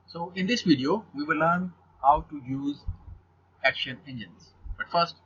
So in this video, we will learn how to use action engines. But first,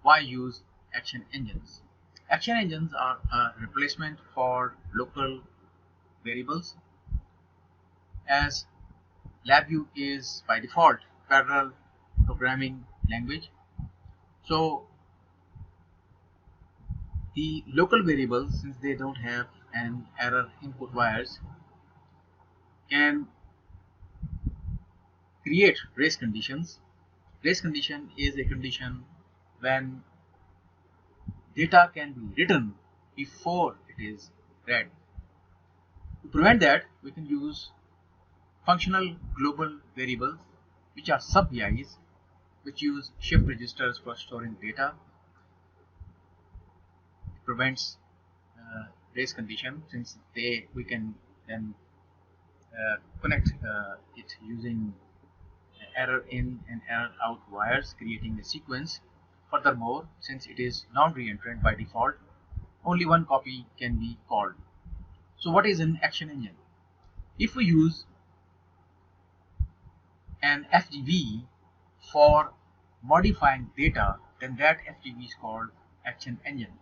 why use action engines? Action engines are a replacement for local variables, as LabVIEW is by default parallel programming language. So the local variables, since they don't have an error input wires, can create race conditions. Race condition is a condition when data can be written before it is read. To prevent that, we can use functional global variables, which are sub-VIs, which use shift registers for storing data. It prevents race condition, since we can then connect it using error in and error out wires, creating a sequence. Furthermore, since it is non-reentrant by default, only one copy can be called. So what is an action engine? If we use an FGV for modifying data, then that FGV is called action engine.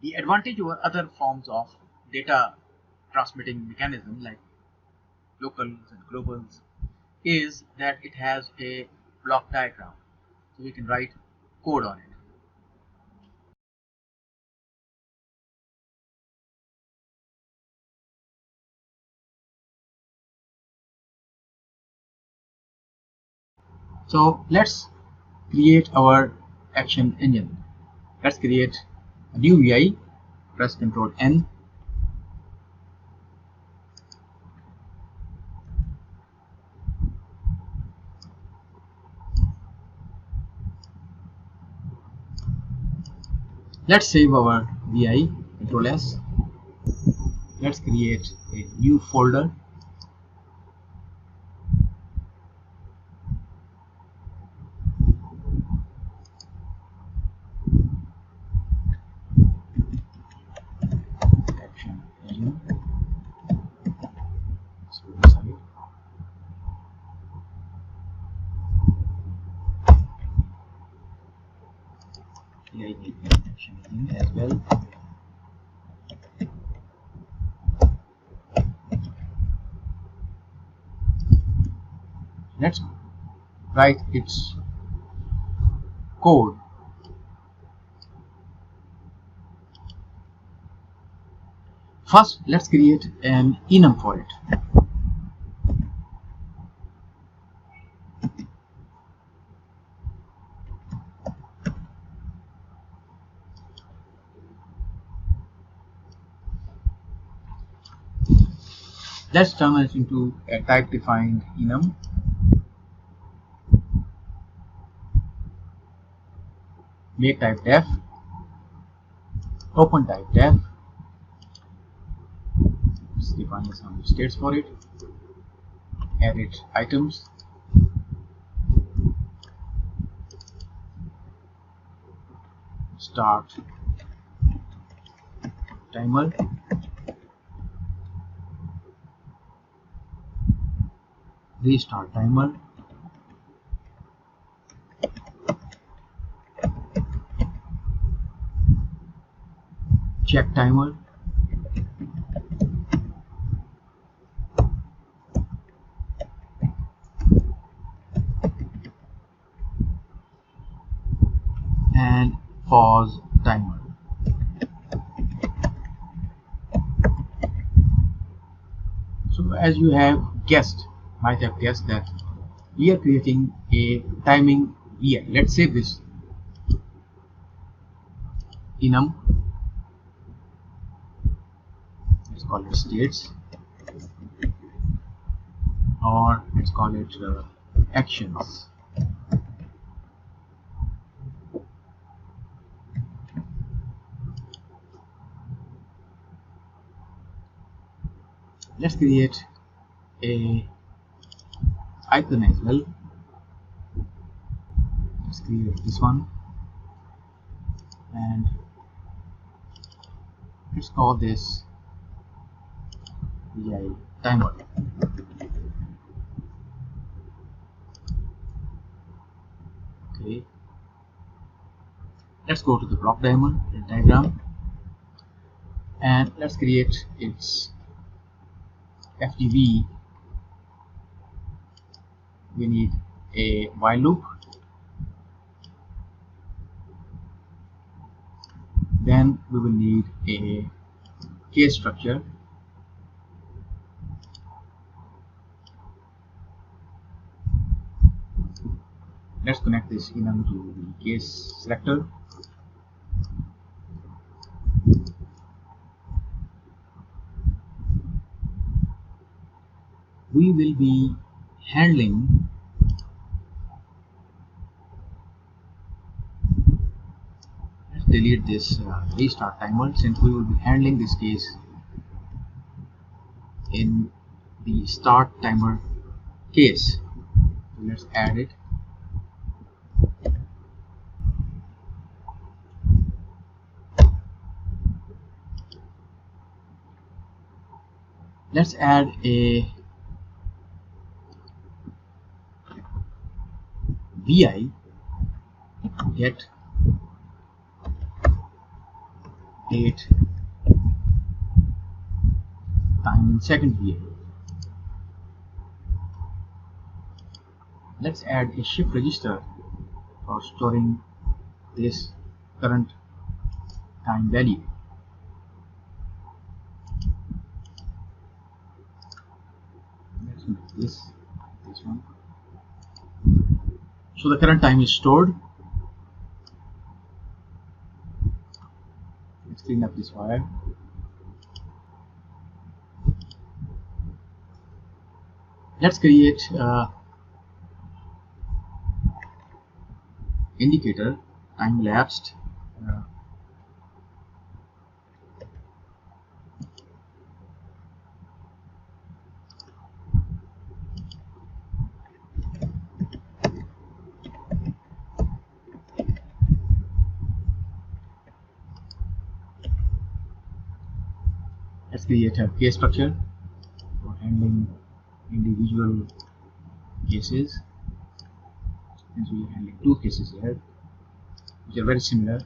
The advantage over other forms of data transmitting mechanism like locals and globals is that it has a block diagram, so we can write code on it. So let's create our action engine. Let's create a new VI, press Ctrl N. Let's save our VI, Ctrl S. Let's create a new folder. Action engine. Let's go inside. Here I need an action engine as well. Let's write its code. First, let's create an enum for it. Let's turn it into a type-defined enum. Make type def, open type def. Let's define some states for it. Edit items. Start timer. Restart timer. Check timer. And pause timer. So as you might have guessed that we are creating a timing VI. Let's save this enum. Let's call it states, or let's call it actions. Let's create a icon as well. Let's create this one, and let's call this VI timer. Okay, let's go to the block diagram and let's create its FGV. We need a while loop, then we will need a case structure, let's connect this enum to the case selector. We will be handling let's delete this restart timer, since we will be handling this case in the start timer case. So let's add it. Let's add a VI get date time in second VI. Let's add a shift register for storing this current time value. Let's make this one. So the current time is stored. Let's clean up this wire. Let's create indicator time lapsed. Let's create a case structure for handling individual cases, since we are handling two cases here which are very similar.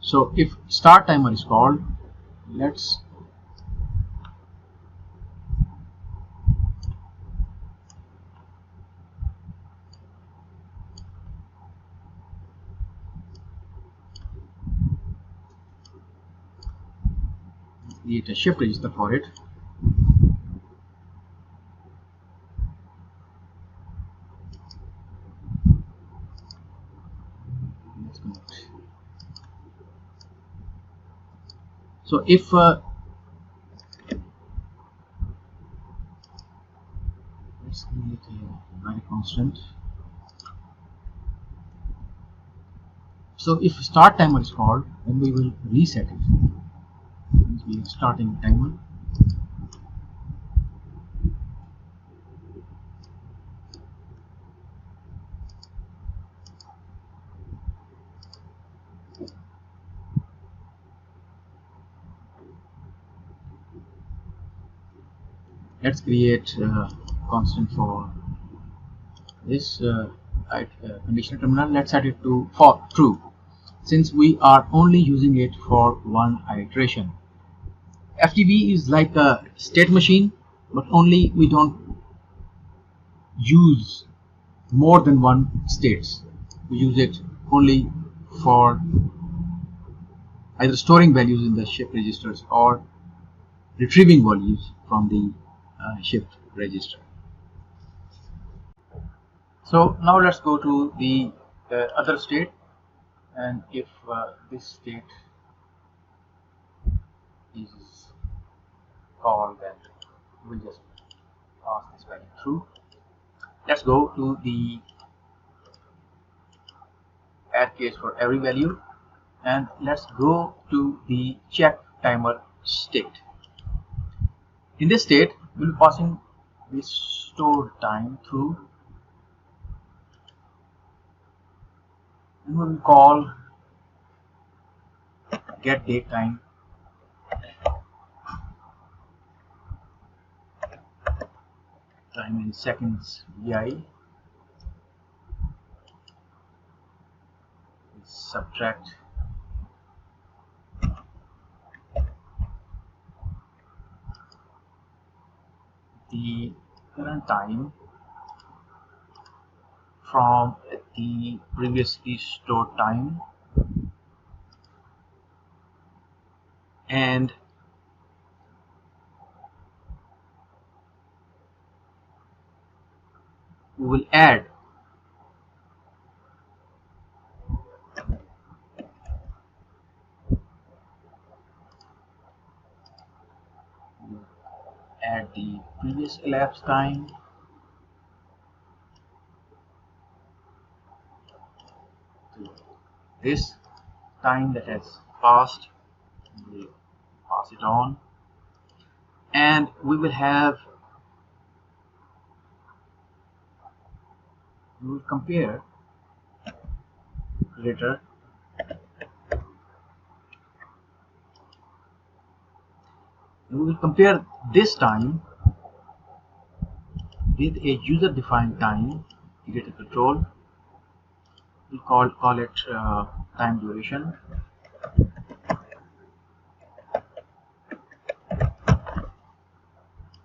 So if start timer is called, let's create a shift register for it. So if let's create a binary constant. So if start timer is called, then we will reset it. We are starting timer. Let's create a constant for this conditional terminal. Let's set it to for true, since we are only using it for one iteration. FGV is like a state machine, but only we don't use more than one states. We use it only for either storing values in the shift registers or retrieving values from the shift register. So now let's go to the other state, and if this state is called, then we'll just pass this value true. Let's go to the add case for every value, and let's go to the check timer state. In this state, we'll be passing this stored time through, and we will call get date time in seconds VI, subtract the current time from the previously stored time, and we will add the previous elapsed time to this time that has passed. We will pass it on, and we will compare later this time with a user defined time data control. We call it time duration.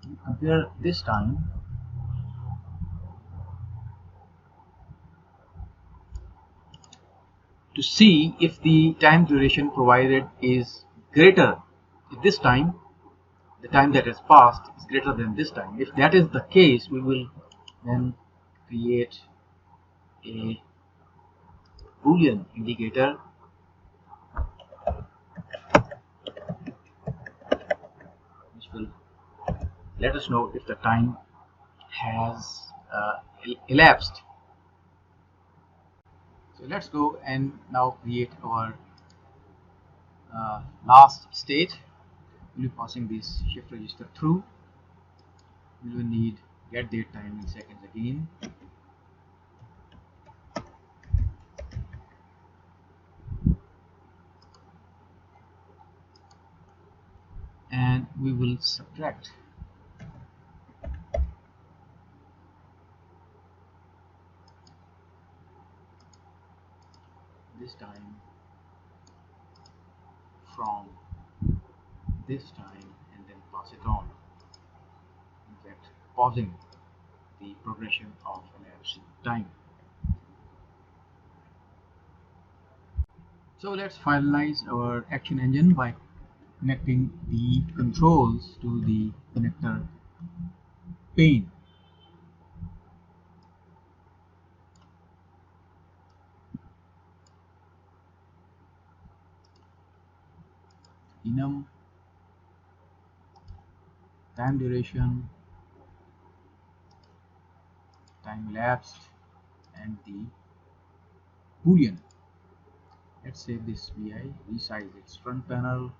We compare this time to see if the time duration provided is greater. If this time, the time that has passed, is greater than this time. If that is the case, we will then create a Boolean indicator which will let us know if the time has elapsed. So let's go and now create our last state. We'll be passing this shift register through. We will need get date time in seconds again. And we will subtract this time from this time and then pass it on, in fact pausing the progression of elapsed time. So let's finalize our action engine by connecting the controls to the connector pane. Enum, time duration, time elapsed, and the Boolean. Let's save this VI, resize its front panel,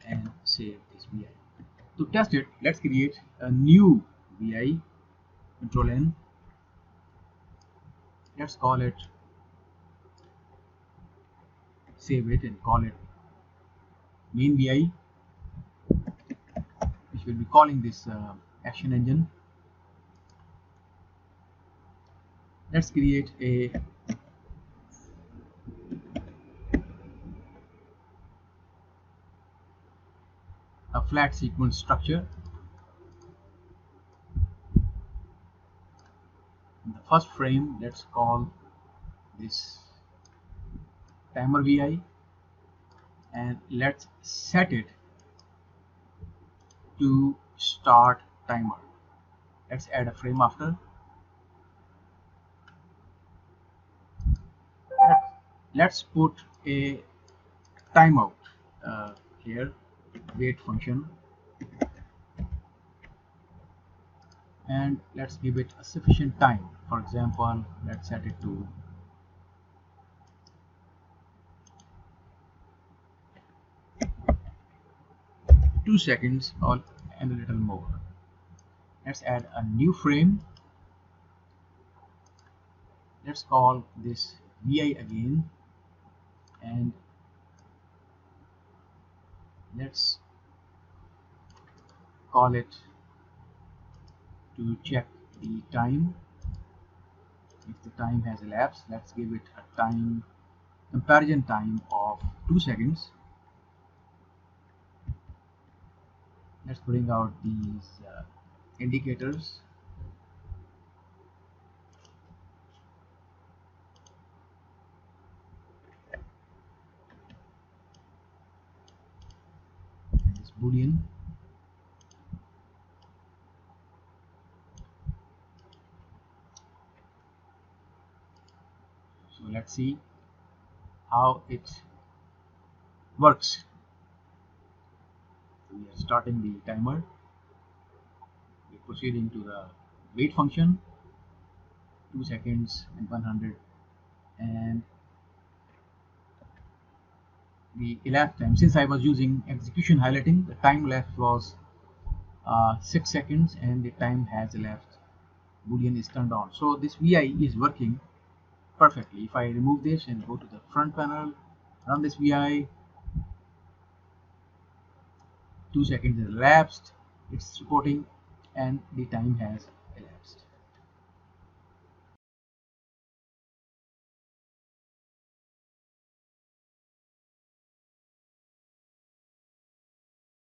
and save this VI. To test it, let's create a new VI, Control N. Let's call it, save it, and call it main VI, which will be calling this action engine. Let's create a flat sequence structure. In the first frame, let's call this timer VI, and let's set it to start timer. Let's add a frame after. Let's put a timeout here, wait function, and let's give it a sufficient time. For example, let's set it to 2 seconds or and a little more. Let's add a new frame. Let's call this VI again, and Let's call it to check the time. If the time has elapsed, let's give it a time comparison time of 2 seconds. Let's bring out these indicators. And this boolean. So let's see how it works. We are starting the timer. We're proceeding to the wait function, 2 seconds and 100, and the elapsed time. Since I was using execution highlighting, the time elapsed was 6 seconds and the time has elapsed. Boolean is turned on. So this VI is working perfectly. If I remove this and go to the front panel, run this VI, 2 seconds elapsed, it's reporting and the time has